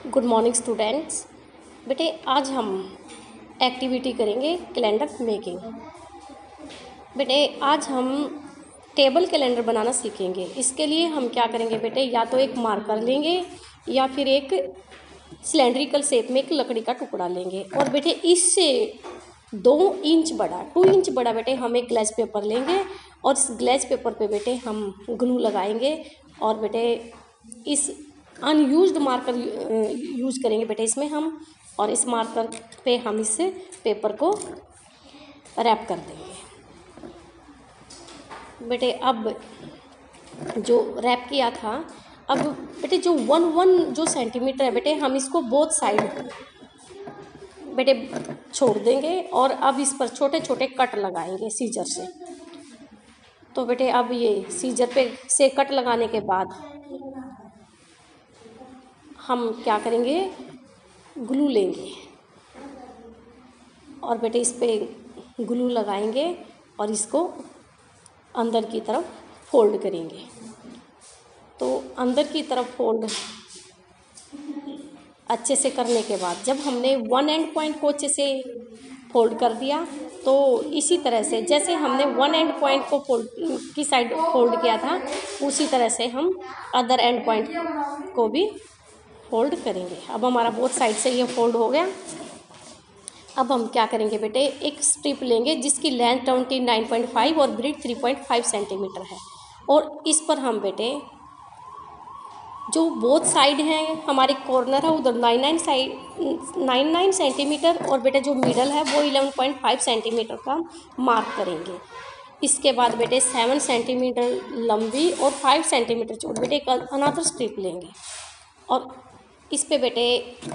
Good morning students. बेटे आज हम एक्टिविटी करेंगे कैलेंडर मेकिंग। बेटे आज हम टेबल कैलेंडर बनाना सीखेंगे। इसके लिए हम क्या करेंगे बेटे, या तो एक मार्कर लेंगे या फिर एक सिलेंड्रिकल शेप में एक लकड़ी का टुकड़ा लेंगे। और बेटे इससे 2 इंच बड़ा 2 इंच बड़ा बेटे हम एक ग्लेज पेपर लेंगे और इस ग्लेज पेपर पे बेटे हम ग्लू लगाएंगे। और बेटे इस अनयूज्ड मार्कर यूज करेंगे बेटे इसमें हम, और इस मार्कर पे हम इस पेपर को रैप कर देंगे। बेटे अब जो रैप किया था, अब बेटे जो 1 सेंटीमीटर है बेटे हम इसको बोथ साइड बेटे छोड़ देंगे और अब इस पर छोटे छोटे कट लगाएंगे सीजर से। तो बेटे अब ये सीजर पे से कट लगाने के बाद हम क्या करेंगे, ग्लू लेंगे और बेटे इस पे ग्लू लगाएंगे और इसको अंदर की तरफ फोल्ड करेंगे। तो अंदर की तरफ फोल्ड अच्छे से करने के बाद जब हमने 1 एंड पॉइंट को अच्छे से फोल्ड कर दिया, तो इसी तरह से जैसे हमने 1 एंड पॉइंट को फोल्ड की साइड फोल्ड किया था, उसी तरह से हम अदर एंड पॉइंट को भी फोल्ड करेंगे। अब हमारा बोथ साइड से ये फोल्ड हो गया। अब हम क्या करेंगे बेटे, एक स्ट्रिप लेंगे जिसकी लेंथ 29.5 और ब्रीथ 3.5 सेंटीमीटर है। और इस पर हम बेटे जो बोथ साइड हैं हमारे कॉर्नर है उधर 99 सेंटीमीटर और बेटे जो मिडल है वो 11.5 सेंटीमीटर का मार्क करेंगे। इसके बाद बेटे 7 सेंटीमीटर लंबी और 5 सेंटीमीटर चौड़ी बेटे एक अनदर स्ट्रिप लेंगे और इस पे बेटे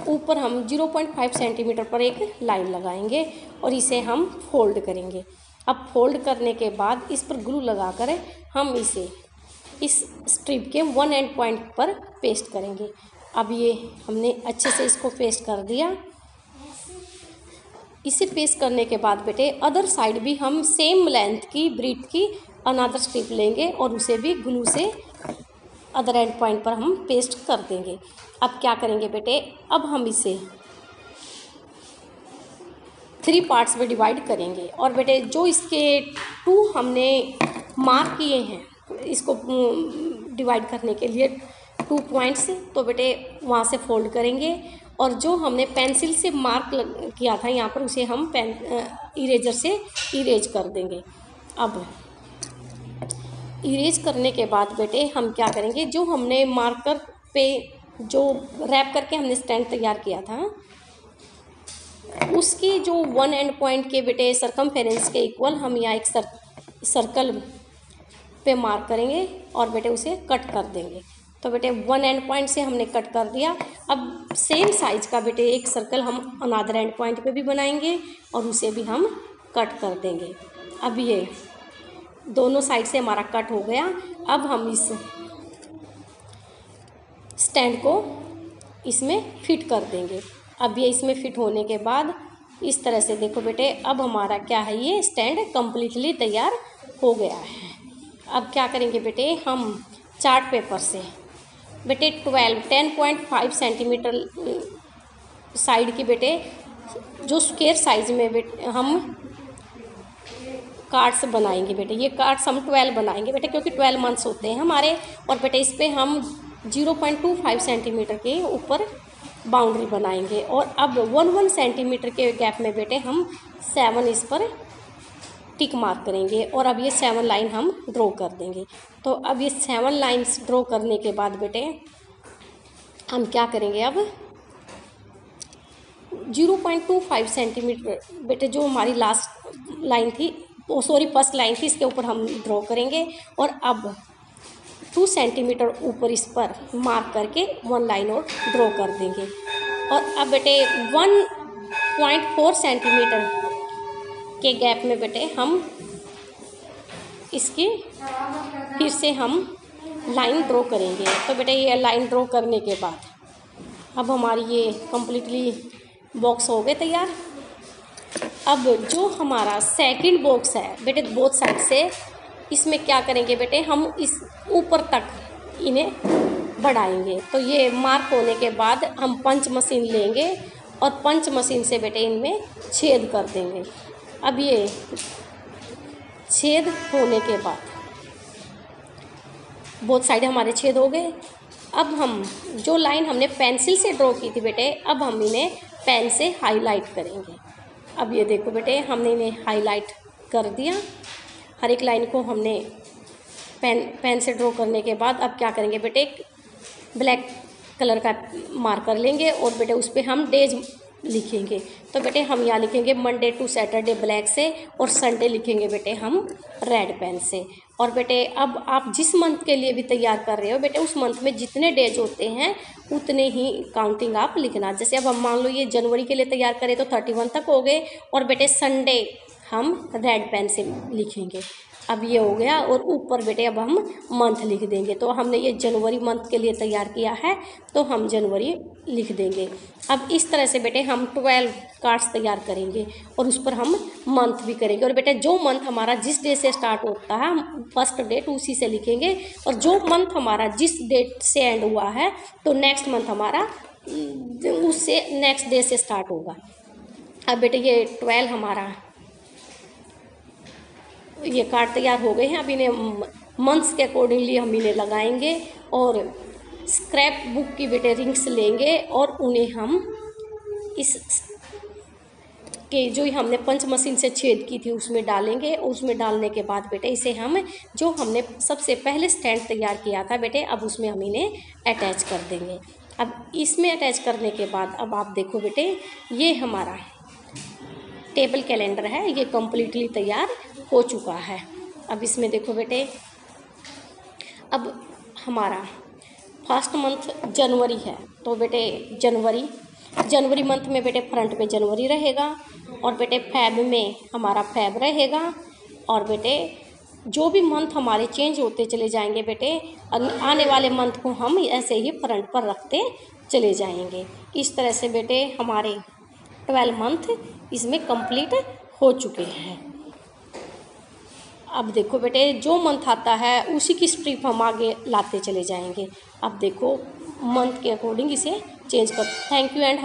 ऊपर हम 0.5 सेंटीमीटर पर एक लाइन लगाएंगे और इसे हम फोल्ड करेंगे। अब फोल्ड करने के बाद इस पर ग्लू लगाकर हम इसे इस स्ट्रिप के 1 एंड पॉइंट पर पेस्ट करेंगे। अब ये हमने अच्छे से इसको पेस्ट कर दिया। इसे पेस्ट करने के बाद बेटे अदर साइड भी हम सेम लेंथ की ब्रीथ की अनदर स्ट्रिप लेंगे और उसे भी ग्लू से अदर एंड पॉइंट पर हम पेस्ट कर देंगे। अब क्या करेंगे बेटे, अब हम इसे 3 पार्ट्स में डिवाइड करेंगे और बेटे जो इसके 2 हमने मार्क किए हैं इसको डिवाइड करने के लिए 2 पॉइंट्स, तो बेटे वहाँ से फोल्ड करेंगे और जो हमने पेंसिल से मार्क किया था यहाँ पर उसे हम इरेजर से इरेज कर देंगे। अब इरेज करने के बाद बेटे हम क्या करेंगे, जो हमने मार्कर पे जो रैप करके हमने स्टैंड तैयार किया था उसकी जो 1 एंड पॉइंट के बेटे सरकमफेरेंस के इक्वल हम यहाँ एक सर्कल पे मार्क करेंगे और बेटे उसे कट कर देंगे। तो बेटे 1 एंड पॉइंट से हमने कट कर दिया। अब सेम साइज का बेटे एक सर्कल हम अनदर एंड पॉइंट पे भी बनाएंगे और उसे भी हम कट कर देंगे। अब ये दोनों साइड से हमारा कट हो गया। अब हम इस स्टैंड को इसमें फिट कर देंगे। अब ये इसमें फिट होने के बाद इस तरह से देखो बेटे, अब हमारा क्या है, ये स्टैंड कम्प्लीटली तैयार हो गया है। अब क्या करेंगे बेटे, हम चार्ट पेपर से बेटे 10.5 सेंटीमीटर साइड की बेटे जो स्क्वायर साइज में बेटे हम कार्ड्स बनाएंगे। बेटे ये कार्ड्स हम 12 बनाएंगे बेटे, क्योंकि 12 मंथ्स होते हैं हमारे। और बेटे इस पर हम 0.25 सेंटीमीटर के ऊपर बाउंड्री बनाएंगे और अब 1 सेंटीमीटर के गैप में बेटे हम 7 इस पर टिक मार्क करेंगे और अब ये 7 लाइन हम ड्रॉ कर देंगे। तो अब ये 7 लाइन्स ड्रॉ करने के बाद बेटे हम क्या करेंगे, अब 0.25 सेंटीमीटर बेटे जो हमारी लास्ट लाइन थी, फर्स्ट लाइन थी, इसके ऊपर हम ड्रॉ करेंगे और अब 2 सेंटीमीटर ऊपर इस पर मार्क करके 1 लाइन और ड्रॉ कर देंगे। और अब बेटे 1.4 सेंटीमीटर के गैप में बेटे हम इसकी फिर से हम लाइन ड्रॉ करेंगे। तो बेटे ये लाइन ड्रॉ करने के बाद अब हमारी ये कम्प्लीटली बॉक्स हो गए तैयार। अब जो हमारा सेकंड बॉक्स है बेटे बोथ साइड से, इसमें क्या करेंगे बेटे, हम इस ऊपर तक इन्हें बढ़ाएंगे। तो ये मार्क होने के बाद हम पंच मशीन लेंगे और पंच मशीन से बेटे इनमें छेद कर देंगे। अब ये छेद होने के बाद बोथ साइड हमारे छेद हो गए। अब हम जो लाइन हमने पेंसिल से ड्रॉ की थी बेटे, अब हम इन्हें पेन से हाईलाइट करेंगे। अब ये देखो बेटे, हमने इन्हें हाईलाइट कर दिया। हर एक लाइन को हमने पेन से ड्रॉ करने के बाद अब क्या करेंगे बेटे, एक ब्लैक कलर का मार्कर लेंगे और बेटे उस पर हम डेज लिखेंगे। तो बेटे हम यहाँ लिखेंगे मंडे टू सैटरडे ब्लैक से और संडे लिखेंगे बेटे हम रेड पेन से। और बेटे अब आप जिस मंथ के लिए भी तैयार कर रहे हो बेटे, उस मंथ में जितने डेज होते हैं उतने ही काउंटिंग आप लिखना। जैसे अब हम मान लो ये जनवरी के लिए तैयार करें तो 31 तक हो गए और बेटे संडे हम रेड पेन से लिखेंगे। अब ये हो गया और ऊपर बेटे अब हम मंथ लिख देंगे। तो हमने ये जनवरी मंथ के लिए तैयार किया है तो हम जनवरी लिख देंगे। अब इस तरह से बेटे हम 12 कार्ड्स तैयार करेंगे और उस पर हम मंथ भी करेंगे। और बेटे जो मंथ हमारा जिस डे से स्टार्ट होता है हम फर्स्ट डेट उसी से लिखेंगे और जो मंथ हमारा जिस डेट से एंड हुआ है तो नेक्स्ट मंथ हमारा उससे नेक्स्ट डे से स्टार्ट होगा। अब बेटे ये 12 हमारा ये कार्ड तैयार हो गए हैं। अब इन्हें मंथ्स के अकॉर्डिंगली हम इन्हें लगाएंगे और स्क्रैप बुक की बेटे रिंग्स लेंगे और उन्हें हम इस के जो हमने पंच मशीन से छेद की थी उसमें डालेंगे। उसमें डालने के बाद बेटे इसे हम जो हमने सबसे पहले स्टैंड तैयार किया था बेटे, अब उसमें हम इन्हें अटैच कर देंगे। अब इसमें अटैच करने के बाद अब आप देखो बेटे, ये हमारा टेबल कैलेंडर है, ये कम्प्लीटली तैयार हो चुका है। अब इसमें देखो बेटे, अब हमारा फर्स्ट मंथ जनवरी है तो बेटे जनवरी मंथ में बेटे फ्रंट में जनवरी रहेगा और बेटे फेब में हमारा फेब रहेगा। और बेटे जो भी मंथ हमारे चेंज होते चले जाएंगे बेटे, आने वाले मंथ को हम ऐसे ही फ्रंट पर रखते चले जाएंगे। इस तरह से बेटे हमारे 12 मंथ इसमें कंप्लीट हो चुके हैं। अब देखो बेटे जो मंथ आता है उसी की स्ट्रिप हम आगे लाते चले जाएंगे। अब देखो मंथ के अकॉर्डिंग इसे चेंज कर। Thank you and